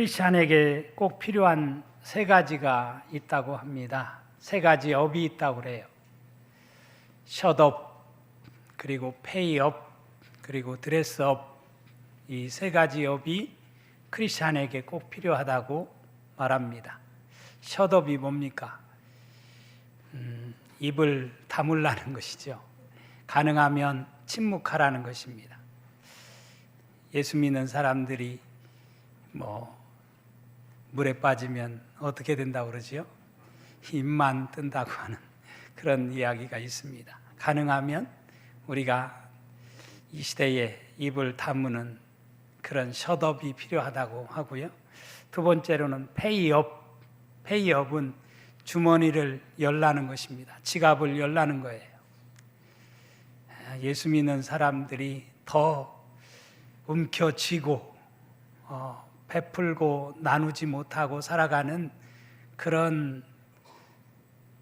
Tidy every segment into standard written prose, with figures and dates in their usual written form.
크리스찬에게 꼭 필요한 세 가지가 있다고 합니다. 세 가지 업이 있다고 그래요. 셧업, 그리고 페이업, 그리고 드레스업. 이 세 가지 업이 크리스찬에게 꼭 필요하다고 말합니다. 셧업이 뭡니까? 입을 다물라는 것이죠. 가능하면 침묵하라는 것입니다. 예수 믿는 사람들이 물에 빠지면 어떻게 된다고 그러지요? 입만 뜬다고 하는 그런 이야기가 있습니다. 가능하면 우리가 이 시대에 입을 다무는 그런 셧업이 필요하다고 하고요. 두 번째로는 페이업은 주머니를 열라는 것입니다. 지갑을 열라는 거예요. 예수 믿는 사람들이 더 움켜쥐고 베풀고 나누지 못하고 살아가는 그런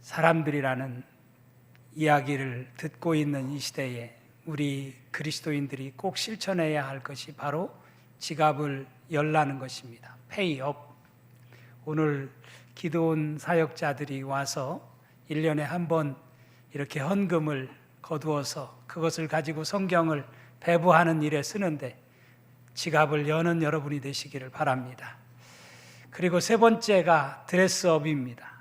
사람들이라는 이야기를 듣고 있는 이 시대에 우리 그리스도인들이 꼭 실천해야 할 것이 바로 지갑을 열라는 것입니다. 페이업. 오늘 기도원 사역자들이 와서 1년에 한 번 이렇게 헌금을 거두어서 그것을 가지고 성경을 배부하는 일에 쓰는데 지갑을 여는 여러분이 되시기를 바랍니다. 그리고 세 번째가 드레스업입니다.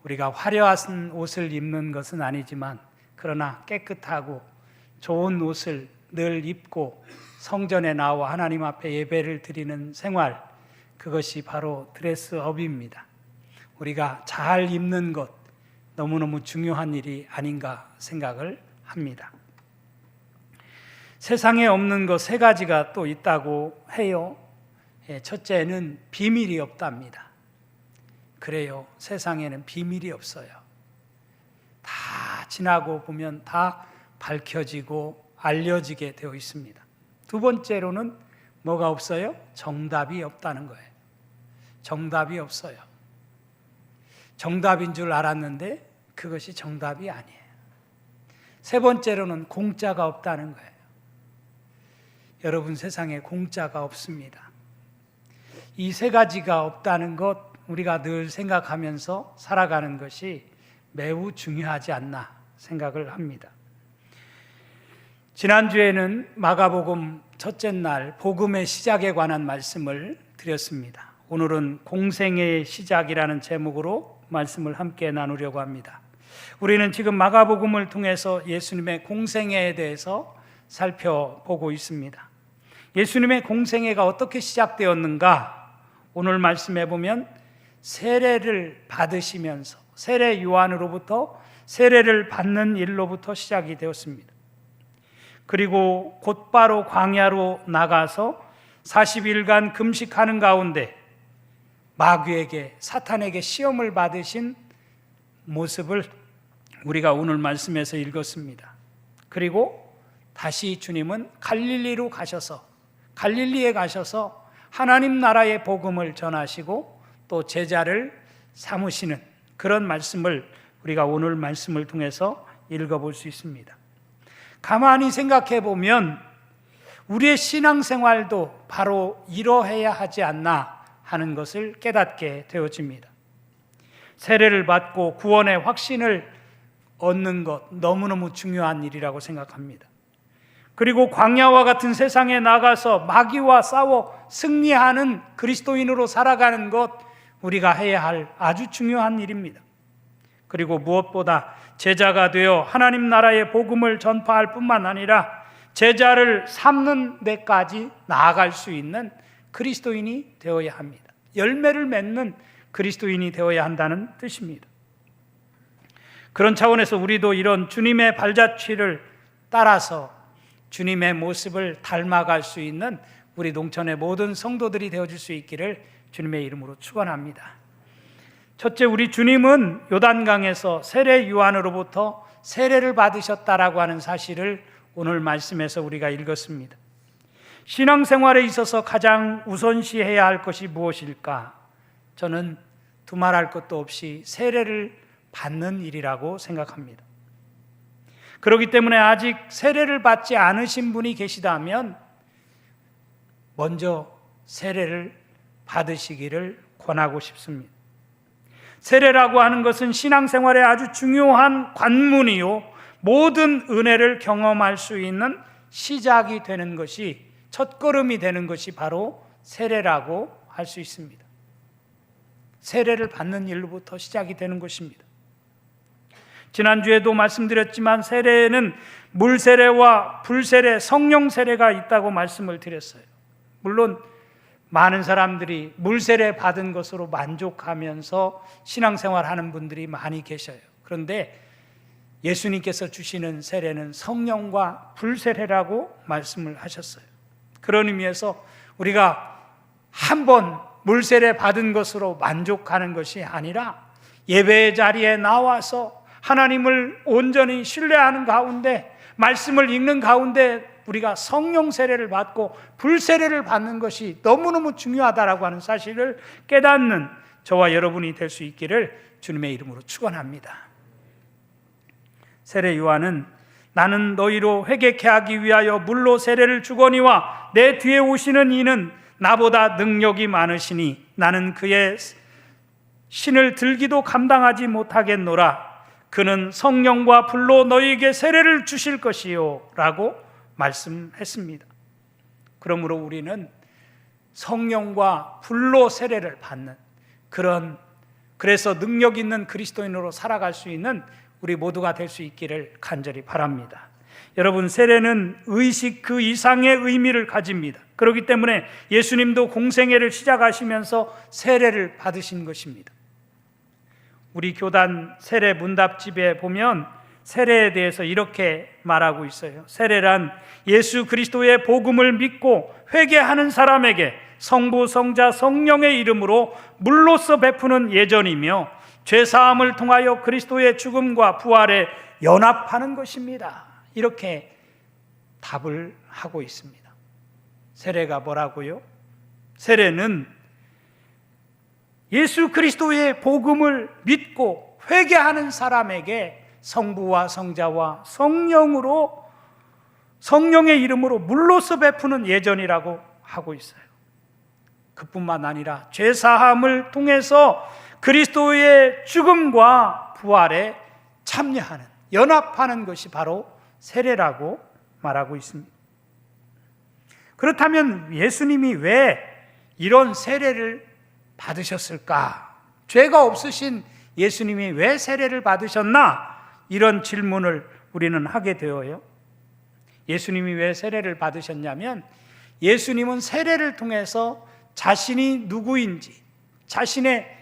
우리가 화려한 옷을 입는 것은 아니지만 그러나 깨끗하고 좋은 옷을 늘 입고 성전에 나와 하나님 앞에 예배를 드리는 생활, 그것이 바로 드레스업입니다. 우리가 잘 입는 것 너무너무 중요한 일이 아닌가 생각을 합니다. 세상에 없는 것 세 가지가 또 있다고 해요. 첫째는 비밀이 없답니다. 그래요. 세상에는 비밀이 없어요. 다 지나고 보면 다 밝혀지고 알려지게 되어 있습니다. 두 번째로는 뭐가 없어요? 정답이 없다는 거예요. 정답이 없어요. 정답인 줄 알았는데 그것이 정답이 아니에요. 세 번째로는 공짜가 없다는 거예요. 여러분, 세상에 공짜가 없습니다. 이 세 가지가 없다는 것 우리가 늘 생각하면서 살아가는 것이 매우 중요하지 않나 생각을 합니다. 지난주에는 마가복음 첫째 날 복음의 시작에 관한 말씀을 드렸습니다. 오늘은 공생애의 시작이라는 제목으로 말씀을 함께 나누려고 합니다. 우리는 지금 마가복음을 통해서 예수님의 공생애에 대해서 살펴보고 있습니다. 예수님의 공생애가 어떻게 시작되었는가? 오늘 말씀해 보면 세례를 받으시면서 세례 요한으로부터 세례를 받는 일로부터 시작이 되었습니다. 그리고 곧바로 광야로 나가서 40일간 금식하는 가운데 마귀에게, 사탄에게 시험을 받으신 모습을 우리가 오늘 말씀에서 읽었습니다. 그리고 다시 주님은 갈릴리에 가셔서 하나님 나라의 복음을 전하시고 또 제자를 삼으시는 그런 말씀을 우리가 오늘 말씀을 통해서 읽어볼 수 있습니다. 가만히 생각해 보면 우리의 신앙생활도 바로 이러해야 하지 않나 하는 것을 깨닫게 되어집니다. 세례를 받고 구원의 확신을 얻는 것 너무너무 중요한 일이라고 생각합니다. 그리고 광야와 같은 세상에 나가서 마귀와 싸워 승리하는 그리스도인으로 살아가는 것 우리가 해야 할 아주 중요한 일입니다. 그리고 무엇보다 제자가 되어 하나님 나라의 복음을 전파할 뿐만 아니라 제자를 삼는 데까지 나아갈 수 있는 그리스도인이 되어야 합니다. 열매를 맺는 그리스도인이 되어야 한다는 뜻입니다. 그런 차원에서 우리도 이런 주님의 발자취를 따라서 주님의 모습을 닮아갈 수 있는 우리 농촌의 모든 성도들이 되어줄 수 있기를 주님의 이름으로 축원합니다. 첫째, 우리 주님은 요단강에서 세례 요한으로부터 세례를 받으셨다라고 하는 사실을 오늘 말씀에서 우리가 읽었습니다. 신앙생활에 있어서 가장 우선시해야 할 것이 무엇일까? 저는 두말할 것도 없이 세례를 받는 일이라고 생각합니다. 그렇기 때문에 아직 세례를 받지 않으신 분이 계시다면 먼저 세례를 받으시기를 권하고 싶습니다. 세례라고 하는 것은 신앙생활에 아주 중요한 관문이요, 모든 은혜를 경험할 수 있는 시작이 되는 것이, 첫걸음이 되는 것이 바로 세례라고 할 수 있습니다. 세례를 받는 일로부터 시작이 되는 것입니다. 지난주에도 말씀드렸지만 세례에는 물세례와 불세례, 성령 세례가 있다고 말씀을 드렸어요. 물론 많은 사람들이 물세례 받은 것으로 만족하면서 신앙생활하는 분들이 많이 계셔요. 그런데 예수님께서 주시는 세례는 성령과 불세례라고 말씀을 하셨어요. 그런 의미에서 우리가 한번 물세례 받은 것으로 만족하는 것이 아니라 예배의 자리에 나와서 하나님을 온전히 신뢰하는 가운데, 말씀을 읽는 가운데 우리가 성령 세례를 받고 불세례를 받는 것이 너무너무 중요하다라고 하는 사실을 깨닫는 저와 여러분이 될 수 있기를 주님의 이름으로 축원합니다. 세례 요한은 나는 너희로 회개케 하기 위하여 물로 세례를 주거니와 내 뒤에 오시는 이는 나보다 능력이 많으시니 나는 그의 신을 들기도 감당하지 못하겠노라. 그는 성령과 불로 너희에게 세례를 주실 것이요 라고 말씀했습니다. 그러므로 우리는 성령과 불로 세례를 받는 그래서 능력 있는 그리스도인으로 살아갈 수 있는 우리 모두가 될 수 있기를 간절히 바랍니다. 여러분, 세례는 의식 그 이상의 의미를 가집니다. 그렇기 때문에 예수님도 공생애를 시작하시면서 세례를 받으신 것입니다. 우리 교단 세례 문답집에 보면 세례에 대해서 이렇게 말하고 있어요. 세례란 예수 그리스도의 복음을 믿고 회개하는 사람에게 성부, 성자, 성령의 이름으로 물로써 베푸는 예전이며 죄사함을 통하여 그리스도의 죽음과 부활에 연합하는 것입니다. 이렇게 답을 하고 있습니다. 세례가 뭐라고요? 세례는 예수 그리스도의 복음을 믿고 회개하는 사람에게 성부와 성자와 성령의 이름으로 물로써 베푸는 예전이라고 하고 있어요. 그뿐만 아니라 죄사함을 통해서 그리스도의 죽음과 부활에 참여하는, 연합하는 것이 바로 세례라고 말하고 있습니다. 그렇다면 예수님이 왜 이런 세례를 받으셨을까? 죄가 없으신 예수님이 왜 세례를 받으셨나? 이런 질문을 우리는 하게 되어요. 예수님이 왜 세례를 받으셨냐면, 예수님은 세례를 통해서 자신이 누구인지, 자신의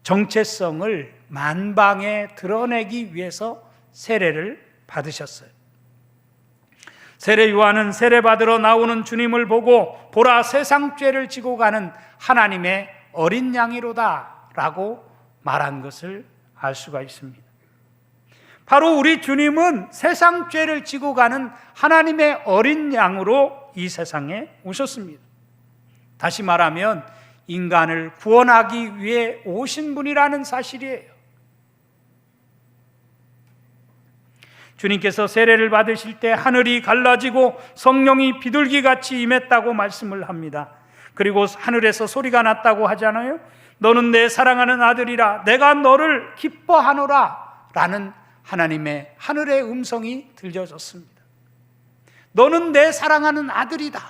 정체성을 만방에 드러내기 위해서 세례를 받으셨어요. 세례 요한은 세례 받으러 나오는 주님을 보고 보라, 세상 죄를 지고 가는 하나님의 어린 양이로다 라고 말한 것을 알 수가 있습니다. 바로 우리 주님은 세상 죄를 지고 가는 하나님의 어린 양으로 이 세상에 오셨습니다. 다시 말하면 인간을 구원하기 위해 오신 분이라는 사실이에요. 주님께서 세례를 받으실 때 하늘이 갈라지고 성령이 비둘기같이 임했다고 말씀을 합니다. 그리고 하늘에서 소리가 났다고 하잖아요. 너는 내 사랑하는 아들이라, 내가 너를 기뻐하노라 라는 하나님의 하늘의 음성이 들려졌습니다. 너는 내 사랑하는 아들이다.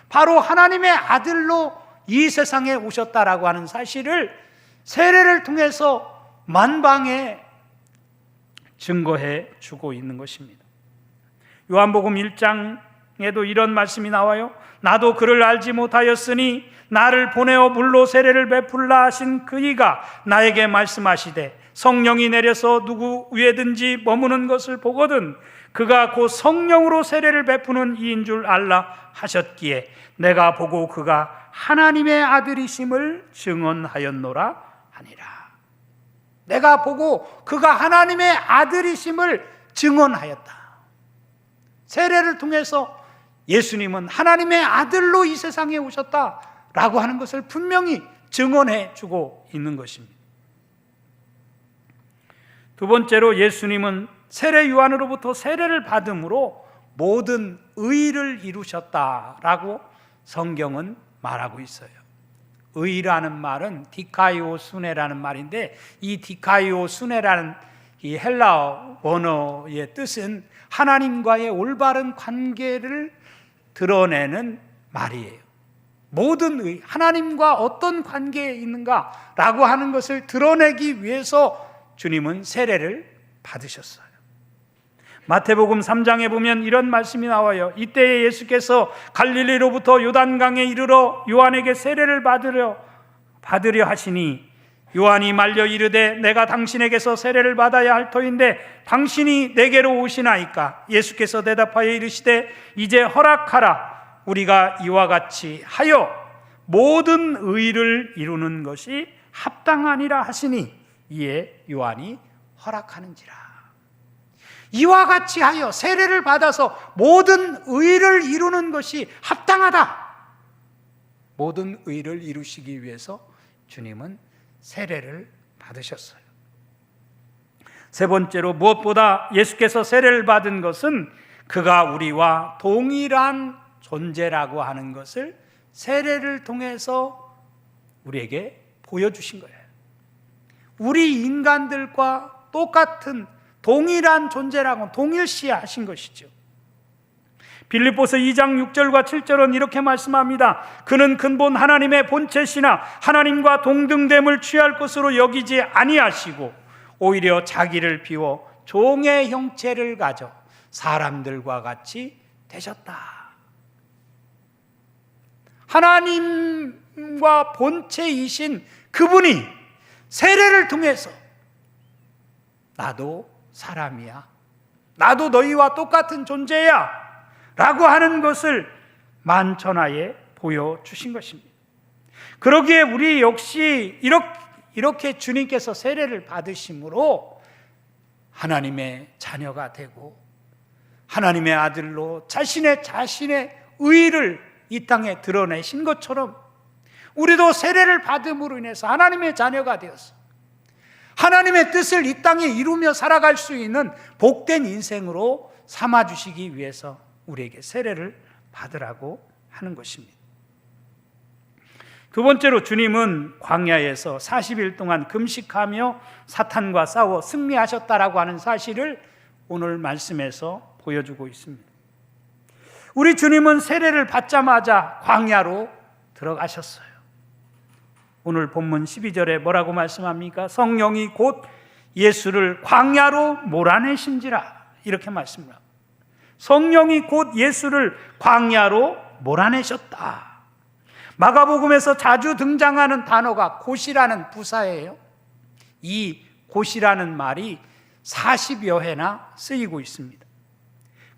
바로 하나님의 아들로 이 세상에 오셨다라고 하는 사실을 세례를 통해서 만방에 증거해 주고 있는 것입니다. 요한복음 1장에도 이런 말씀이 나와요. 나도 그를 알지 못하였으니 나를 보내어 물로 세례를 베풀라 하신 그이가 나에게 말씀하시되 성령이 내려서 누구 위에든지 머무는 것을 보거든 그가 곧 성령으로 세례를 베푸는 이인 줄 알라 하셨기에 내가 보고 그가 하나님의 아들이심을 증언하였노라 하니라. 내가 보고 그가 하나님의 아들이심을 증언하였다. 세례를 통해서 예수님은 하나님의 아들로 이 세상에 오셨다라고 하는 것을 분명히 증언해 주고 있는 것입니다. 두 번째로 예수님은 세례 요한으로부터 세례를 받음으로 모든 의를 이루셨다라고 성경은 말하고 있어요. 의라는 말은 디카이오 수네라는 말인데, 이 디카이오 수네라는 이 헬라어 원어의 뜻은 하나님과의 올바른 관계를 드러내는 말이에요. 모든 의, 하나님과 어떤 관계에 있는가라고 하는 것을 드러내기 위해서 주님은 세례를 받으셨어요. 마태복음 3장에 보면 이런 말씀이 나와요. 이때에 예수께서 갈릴리로부터 요단강에 이르러 요한에게 세례를 받으려 하시니 요한이 말려 이르되 내가 당신에게서 세례를 받아야 할 터인데 당신이 내게로 오시나이까? 예수께서 대답하여 이르시되 이제 허락하라. 우리가 이와 같이 하여 모든 의를 이루는 것이 합당하니라 하시니 이에 요한이 허락하는지라. 이와 같이 하여 세례를 받아서 모든 의를 이루는 것이 합당하다. 모든 의를 이루시기 위해서 주님은 세례를 받으셨어요. 세 번째로, 무엇보다 예수께서 세례를 받은 것은 그가 우리와 동일한 존재라고 하는 것을 세례를 통해서 우리에게 보여주신 거예요. 우리 인간들과 똑같은 동일한 존재라고 동일시하신 것이죠. 빌립보서 2장 6절과 7절은 이렇게 말씀합니다. 그는 근본 하나님의 본체시나 하나님과 동등됨을 취할 것으로 여기지 아니하시고 오히려 자기를 비워 종의 형체를 가져 사람들과 같이 되셨다. 하나님과 본체이신 그분이 세례를 통해서 나도 사람이야, 나도 너희와 똑같은 존재야 라고 하는 것을 만천하에 보여주신 것입니다. 그러기에 우리 역시 이렇게 주님께서 세례를 받으심으로 하나님의 자녀가 되고 하나님의 아들로 자신의 의를 이 땅에 드러내신 것처럼 우리도 세례를 받음으로 인해서 하나님의 자녀가 되었어 하나님의 뜻을 이 땅에 이루며 살아갈 수 있는 복된 인생으로 삼아주시기 위해서 우리에게 세례를 받으라고 하는 것입니다. 두 번째로, 주님은 광야에서 40일 동안 금식하며 사탄과 싸워 승리하셨다라고 하는 사실을 오늘 말씀에서 보여주고 있습니다. 우리 주님은 세례를 받자마자 광야로 들어가셨어요. 오늘 본문 12절에 뭐라고 말씀합니까? 성령이 곧 예수를 광야로 몰아내신지라, 이렇게 말씀합니다. 성령이 곧 예수를 광야로 몰아내셨다. 마가복음에서 자주 등장하는 단어가 곧이라는 부사예요. 이 곧이라는 말이 40여 회나 쓰이고 있습니다.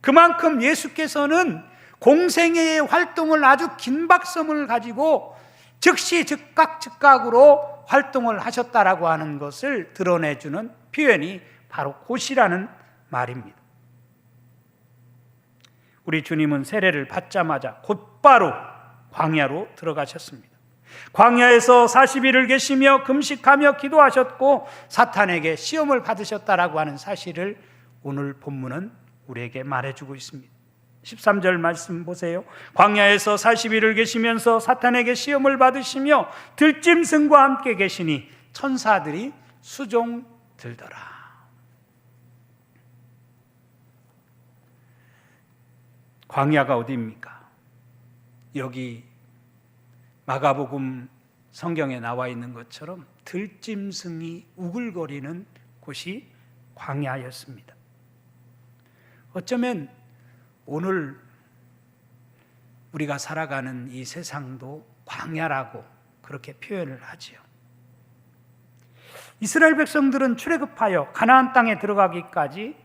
그만큼 예수께서는 공생애의 활동을 아주 긴박성을 가지고 즉시 즉각으로 활동을 하셨다라고 하는 것을 드러내주는 표현이 바로 곧이라는 말입니다. 우리 주님은 세례를 받자마자 곧바로 광야로 들어가셨습니다. 광야에서 40일을 계시며 금식하며 기도하셨고 사탄에게 시험을 받으셨다라고 하는 사실을 오늘 본문은 우리에게 말해주고 있습니다. 13절 말씀 보세요. 광야에서 40일을 계시면서 사탄에게 시험을 받으시며 들짐승과 함께 계시니 천사들이 수종 들더라. 광야가 어디입니까? 여기 마가복음 성경에 나와 있는 것처럼 들짐승이 우글거리는 곳이 광야였습니다. 어쩌면 오늘 우리가 살아가는 이 세상도 광야라고 그렇게 표현을 하지요. 이스라엘 백성들은 출애굽하여 가나안 땅에 들어가기까지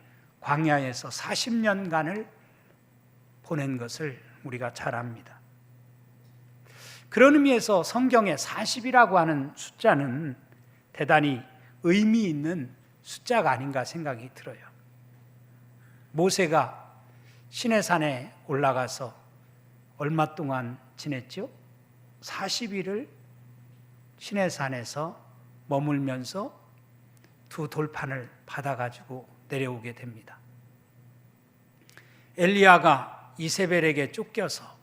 광야에서 40년간을 보낸 것을 우리가 잘 압니다. 그런 의미에서 성경에 40이라고 하는 숫자는 대단히 의미 있는 숫자가 아닌가 생각이 들어요. 모세가 시내산에 올라가서 얼마 동안 지냈죠? 40일을 시내산에서 머물면서 두 돌판을 받아가지고 내려오게 됩니다. 엘리야가 이세벨에게 쫓겨서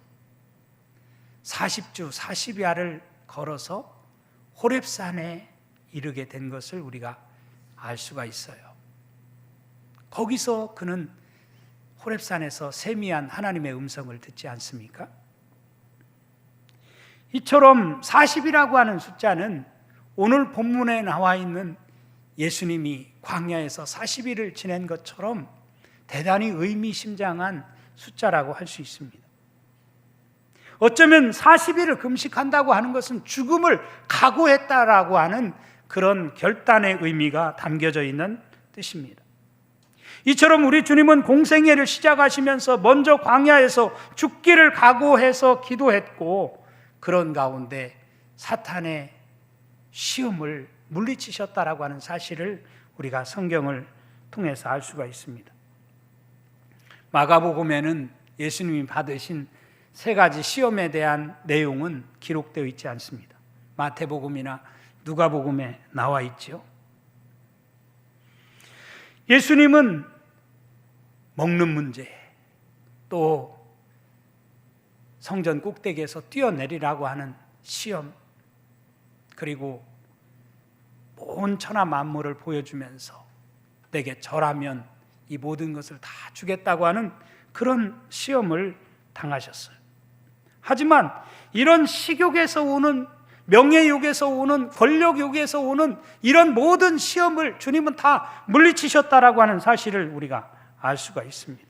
40주 40야를 걸어서 호렙산에 이르게 된 것을 우리가 알 수가 있어요. 거기서 그는 호렙산에서 세미한 하나님의 음성을 듣지 않습니까? 이처럼 40이라고 하는 숫자는 오늘 본문에 나와 있는 예수님이 광야에서 40일을 지낸 것처럼 대단히 의미심장한 숫자라고 할 수 있습니다. 어쩌면 40일을 금식한다고 하는 것은 죽음을 각오했다라고 하는 그런 결단의 의미가 담겨져 있는 뜻입니다. 이처럼 우리 주님은 공생애를 시작하시면서 먼저 광야에서 죽기를 각오해서 기도했고, 그런 가운데 사탄의 시험을 물리치셨다라고 하는 사실을 우리가 성경을 통해서 알 수가 있습니다. 마가복음에는 예수님이 받으신 3가지 시험에 대한 내용은 기록되어 있지 않습니다. 마태복음이나 누가복음에 나와 있죠. 예수님은 먹는 문제, 또 성전 꼭대기에서 뛰어내리라고 하는 시험, 그리고 온 천하 만물을 보여주면서 내게 절하면 이 모든 것을 다 주겠다고 하는 그런 시험을 당하셨어요. 하지만 이런 식욕에서 오는, 명예욕에서 오는, 권력욕에서 오는 이런 모든 시험을 주님은 다 물리치셨다라고 하는 사실을 우리가 알 수가 있습니다.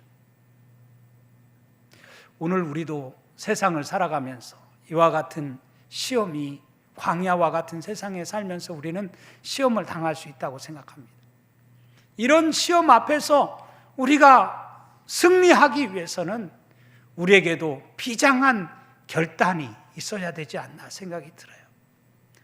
오늘 우리도 세상을 살아가면서 이와 같은 시험이, 광야와 같은 세상에 살면서 우리는 시험을 당할 수 있다고 생각합니다. 이런 시험 앞에서 우리가 승리하기 위해서는 우리에게도 비장한 결단이 있어야 되지 않나 생각이 들어요.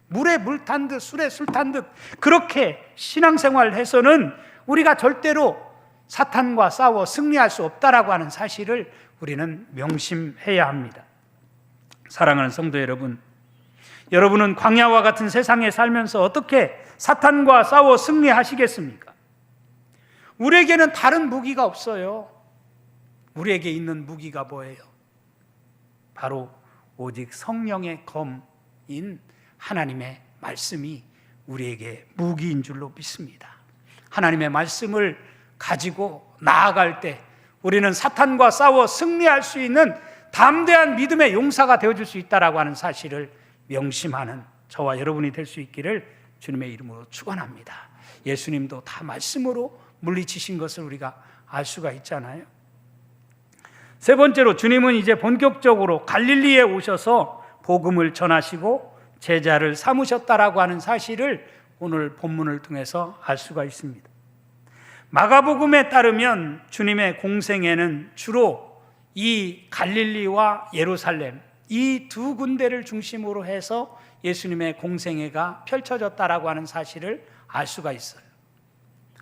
물에 물 탄 듯 술에 술 탄 듯 그렇게 신앙생활을 해서는 우리가 절대로 사탄과 싸워 승리할 수 없다라고 하는 사실을 우리는 명심해야 합니다. 사랑하는 성도 여러분, 여러분은 광야와 같은 세상에 살면서 어떻게 사탄과 싸워 승리하시겠습니까? 우리에게는 다른 무기가 없어요. 우리에게 있는 무기가 뭐예요? 바로 오직 성령의 검인 하나님의 말씀이 우리에게 무기인 줄로 믿습니다. 하나님의 말씀을 가지고 나아갈 때 우리는 사탄과 싸워 승리할 수 있는 담대한 믿음의 용사가 되어줄 수 있다라고 하는 사실을 명심하는 저와 여러분이 될 수 있기를 주님의 이름으로 축원합니다. 예수님도 다 말씀으로 물리치신 것을 우리가 알 수가 있잖아요. 세 번째로 주님은 이제 본격적으로 갈릴리에 오셔서 복음을 전하시고 제자를 삼으셨다라고 하는 사실을 오늘 본문을 통해서 알 수가 있습니다. 마가복음에 따르면 주님의 공생애는 주로 이 갈릴리와 예루살렘, 이 두 군데를 중심으로 해서 예수님의 공생애가 펼쳐졌다라고 하는 사실을 알 수가 있어요.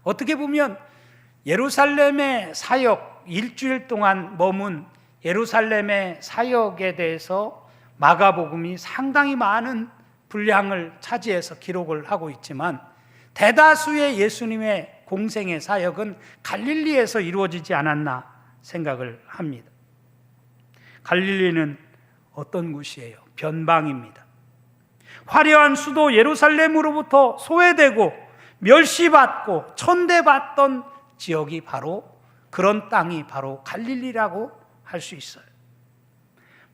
어떻게 보면 예루살렘의 사역, 일주일 동안 머문 예루살렘의 사역에 대해서 마가복음이 상당히 많은 분량을 차지해서 기록을 하고 있지만, 대다수의 예수님의 공생의 사역은 갈릴리에서 이루어지지 않았나 생각을 합니다. 갈릴리는 어떤 곳이에요? 변방입니다. 화려한 수도 예루살렘으로부터 소외되고 멸시받고 천대받던 지역이 바로, 그런 땅이 바로 갈릴리라고 할 수 있어요.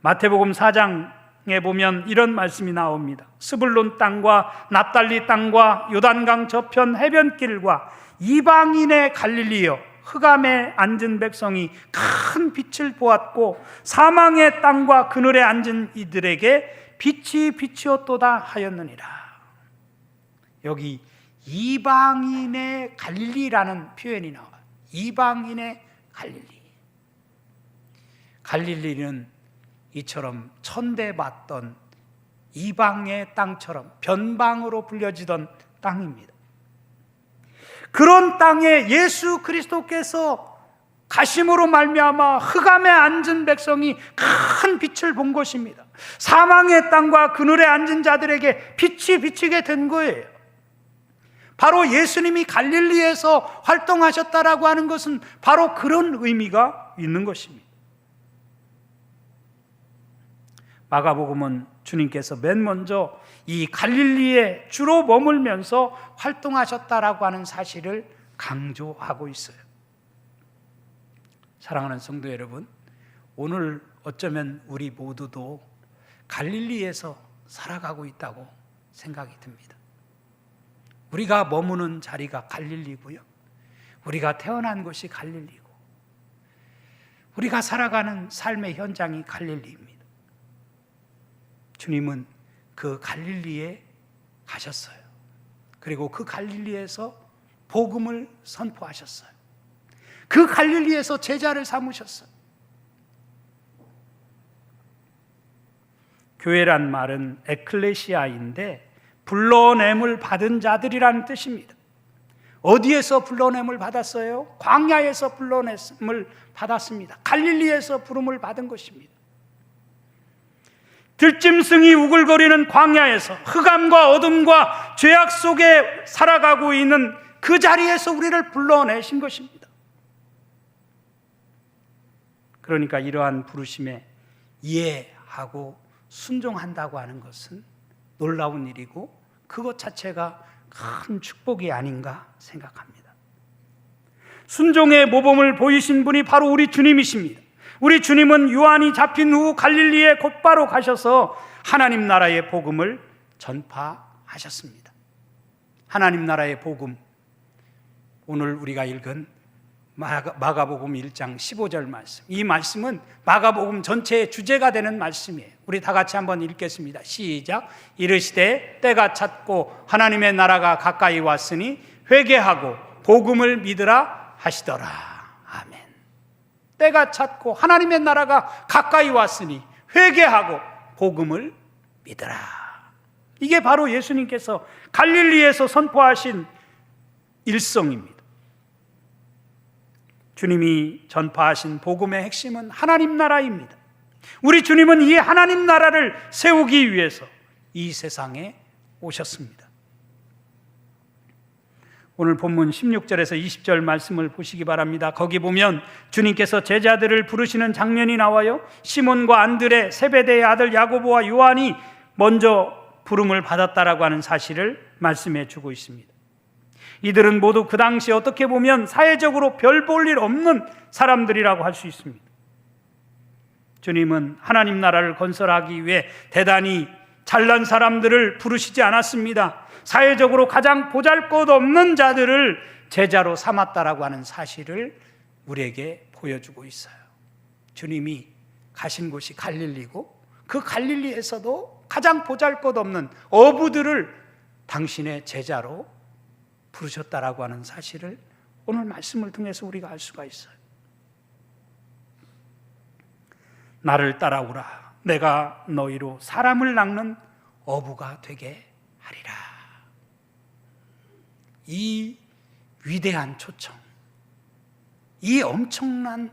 마태복음 4장에 보면 이런 말씀이 나옵니다. 스불론 땅과 납달리 땅과 요단강 저편 해변길과 이방인의 갈릴리여, 흑암에 앉은 백성이 큰 빛을 보았고 사망의 땅과 그늘에 앉은 이들에게 빛이 비치었도다 하였느니라. 여기 이방인의 갈릴리라는 표현이 나와요. 이방인의 갈릴리. 갈릴리는 이처럼 천대받던 이방의 땅처럼 변방으로 불려지던 땅입니다. 그런 땅에 예수 그리스도께서 가심으로 말미암아 흑암에 앉은 백성이 큰 빛을 본 것입니다. 사망의 땅과 그늘에 앉은 자들에게 빛이 비치게 된 거예요. 바로 예수님이 갈릴리에서 활동하셨다라고 하는 것은 바로 그런 의미가 있는 것입니다. 마가복음은 주님께서 맨 먼저 이 갈릴리에 주로 머물면서 활동하셨다라고 하는 사실을 강조하고 있어요. 사랑하는 성도 여러분, 오늘 어쩌면 우리 모두도 갈릴리에서 살아가고 있다고 생각이 듭니다. 우리가 머무는 자리가 갈릴리고요, 우리가 태어난 곳이 갈릴리고, 우리가 살아가는 삶의 현장이 갈릴리입니다. 주님은 그 갈릴리에 가셨어요. 그리고 그 갈릴리에서 복음을 선포하셨어요. 그 갈릴리에서 제자를 삼으셨어요. 교회란 말은 에클레시아인데 불러냄을 받은 자들이라는 뜻입니다. 어디에서 불러냄을 받았어요? 광야에서 불러냄을 받았습니다. 갈릴리에서 부름을 받은 것입니다. 들짐승이 우글거리는 광야에서 흑암과 어둠과 죄악 속에 살아가고 있는 그 자리에서 우리를 불러내신 것입니다. 그러니까 이러한 부르심에 이해하고 순종한다고 하는 것은 놀라운 일이고 그것 자체가 큰 축복이 아닌가 생각합니다. 순종의 모범을 보이신 분이 바로 우리 주님이십니다. 우리 주님은 요한이 잡힌 후 갈릴리에 곧바로 가셔서 하나님 나라의 복음을 전파하셨습니다. 하나님 나라의 복음, 오늘 우리가 읽은 마가복음 1장 15절 말씀, 이 말씀은 마가복음 전체의 주제가 되는 말씀이에요. 우리 다 같이 한번 읽겠습니다. 시작. 이르시되 때가 찼고 하나님의 나라가 가까이 왔으니 회개하고 복음을 믿으라 하시더라. 아멘. 때가 찼고 하나님의 나라가 가까이 왔으니 회개하고 복음을 믿으라. 이게 바로 예수님께서 갈릴리에서 선포하신 일성입니다. 주님이 전파하신 복음의 핵심은 하나님 나라입니다. 우리 주님은 이 하나님 나라를 세우기 위해서 이 세상에 오셨습니다. 오늘 본문 16절에서 20절 말씀을 보시기 바랍니다. 거기 보면 주님께서 제자들을 부르시는 장면이 나와요. 시몬과 안드레, 세베대의 아들 야고보와 요한이 먼저 부름을 받았다라고 하는 사실을 말씀해 주고 있습니다. 이들은 모두 그 당시 어떻게 보면 사회적으로 별 볼 일 없는 사람들이라고 할 수 있습니다. 주님은 하나님 나라를 건설하기 위해 대단히 잘난 사람들을 부르시지 않았습니다. 사회적으로 가장 보잘것없는 자들을 제자로 삼았다라고 하는 사실을 우리에게 보여주고 있어요. 주님이 가신 곳이 갈릴리고 그 갈릴리에서도 가장 보잘것없는 어부들을 당신의 제자로 부르셨다라고 하는 사실을 오늘 말씀을 통해서 우리가 알 수가 있어요. 나를 따라오라. 내가 너희로 사람을 낚는 어부가 되게 하리라. 이 위대한 초청, 이 엄청난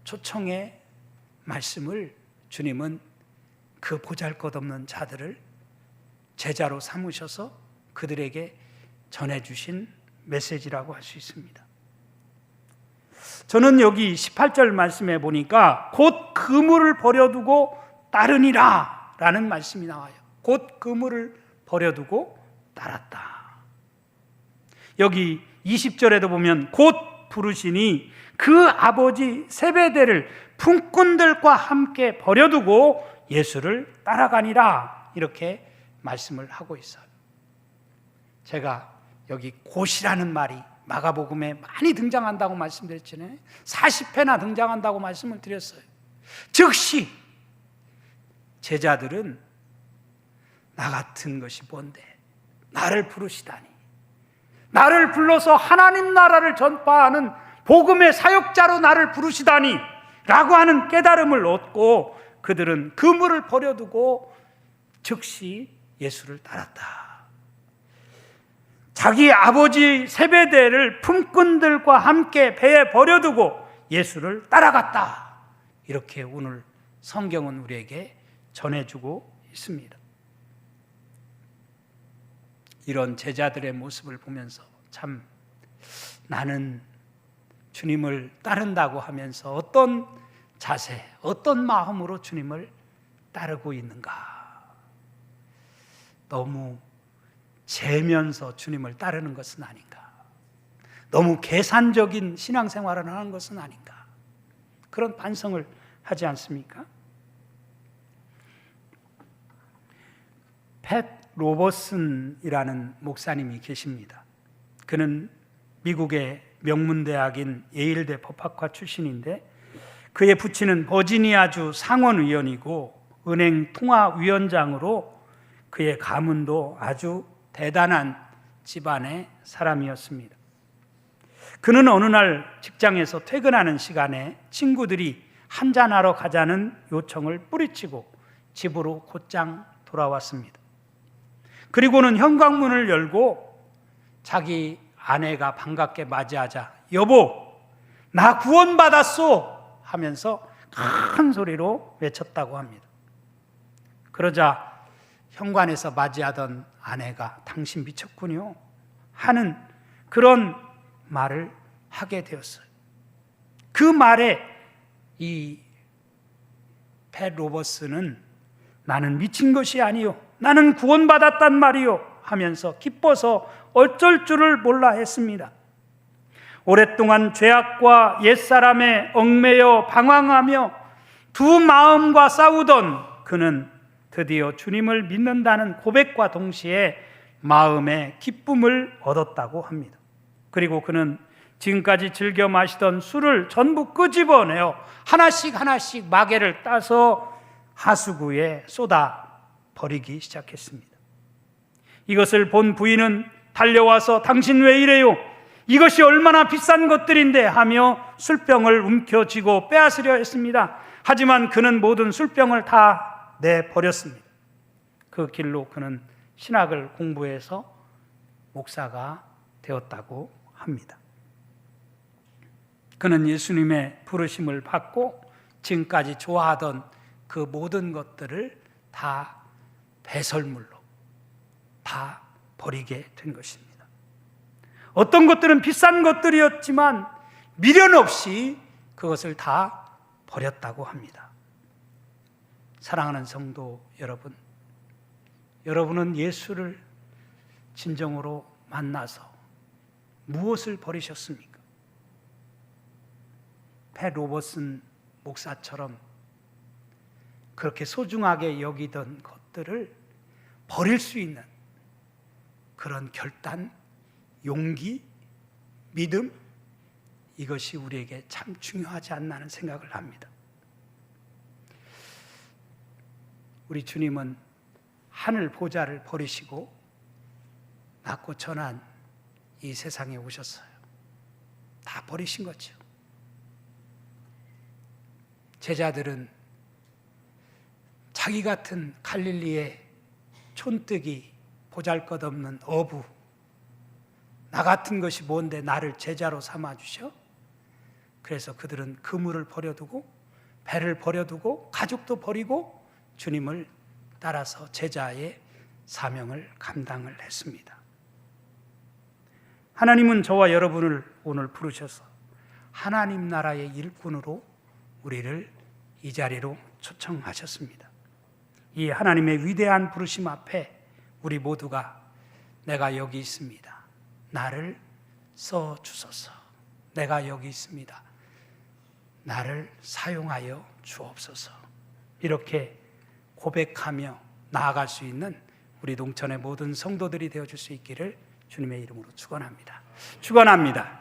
초청의 말씀을 주님은 그 보잘것없는 자들을 제자로 삼으셔서 그들에게 전해주신 메시지라고 할 수 있습니다. 저는 여기 18절 말씀에 보니까 곧 그물을 버려두고 따르니라 라는 말씀이 나와요. 곧 그물을 버려두고 따랐다. 여기 20절에도 보면 곧 부르시니 그 아버지 세베대를 품꾼들과 함께 버려두고 예수를 따라가니라, 이렇게 말씀을 하고 있어요. 제가 여기 곧이라는 말이 마가복음에 많이 등장한다고 말씀드렸잖아요. 40회나 등장한다고 말씀을 드렸어요. 즉시 제자들은 나 같은 것이 뭔데 나를 부르시다니, 나를 불러서 하나님 나라를 전파하는 복음의 사역자로 나를 부르시다니 라고 하는 깨달음을 얻고 그들은 그물을 버려두고 즉시 예수를 따랐다. 자기 아버지 세베대를 품꾼들과 함께 배에 버려두고 예수를 따라갔다. 이렇게 오늘 성경은 우리에게 전해주고 있습니다. 이런 제자들의 모습을 보면서 참 나는 주님을 따른다고 하면서 어떤 자세, 어떤 마음으로 주님을 따르고 있는가 너무 재면서 주님을 따르는 것은 아닌가? 너무 계산적인 신앙생활을 하는 것은 아닌가? 그런 반성을 하지 않습니까? 팻 로버슨이라는 목사님이 계십니다. 그는 미국의 명문대학인 예일대 법학과 출신인데 그의 부친은 버지니아주 상원의원이고 은행 통화위원장으로 그의 가문도 아주 대단한 집안의 사람이었습니다. 그는 어느 날 직장에서 퇴근하는 시간에 친구들이 한잔하러 가자는 요청을 뿌리치고 집으로 곧장 돌아왔습니다. 그리고는 현관문을 열고 자기 아내가 반갑게 맞이하자 여보, 나 구원받았소 하면서 큰 소리로 외쳤다고 합니다. 그러자 현관에서 맞이하던 아내가 당신 미쳤군요 하는 그런 말을 하게 되었어요. 그 말에 이 팻 로버슨은 나는 미친 것이 아니요, 나는 구원받았단 말이요 하면서 기뻐서 어쩔 줄을 몰라 했습니다. 오랫동안 죄악과 옛사람에 얽매여 방황하며 두 마음과 싸우던 그는 드디어 주님을 믿는다는 고백과 동시에 마음의 기쁨을 얻었다고 합니다. 그리고 그는 지금까지 즐겨 마시던 술을 전부 끄집어내어 하나씩 마개를 따서 하수구에 쏟아 버리기 시작했습니다. 이것을 본 부인은 달려와서 당신 왜 이래요? 이것이 얼마나 비싼 것들인데 하며 술병을 움켜쥐고 빼앗으려 했습니다. 하지만 그는 모든 술병을 다 내버렸습니다. 그 길로 그는 신학을 공부해서 목사가 되었다고 합니다. 그는 예수님의 부르심을 받고 지금까지 좋아하던 그 모든 것들을 다 배설물로 다 버리게 된 것입니다. 어떤 것들은 비싼 것들이었지만 미련 없이 그것을 다 버렸다고 합니다. 사랑하는 성도 여러분, 여러분은 예수를 진정으로 만나서 무엇을 버리셨습니까? 팻 로버슨 목사처럼 그렇게 소중하게 여기던 것들을 버릴 수 있는 그런 결단, 용기, 믿음, 이것이 우리에게 참 중요하지 않나 하는 생각을 합니다. 우리 주님은 하늘 보좌를 버리시고 낮고 천한 이 세상에 오셨어요. 다 버리신 거죠. 제자들은 자기 같은 갈릴리의 촌뜨기, 보잘것없는 어부, 나 같은 것이 뭔데 나를 제자로 삼아주셔? 그래서 그들은 그물을 버려두고 배를 버려두고 가족도 버리고 주님을 따라서 제자의 사명을 감당을 했습니다. 하나님은 저와 여러분을 오늘 부르셔서 하나님 나라의 일꾼으로 우리를 이 자리로 초청하셨습니다. 이 하나님의 위대한 부르심 앞에 우리 모두가 내가 여기 있습니다, 나를 써주소서, 내가 여기 있습니다, 나를 사용하여 주옵소서, 이렇게 고백하며 나아갈 수 있는 우리 농천의 모든 성도들이 되어줄 수 있기를 주님의 이름으로 축원합니다. 축원합니다.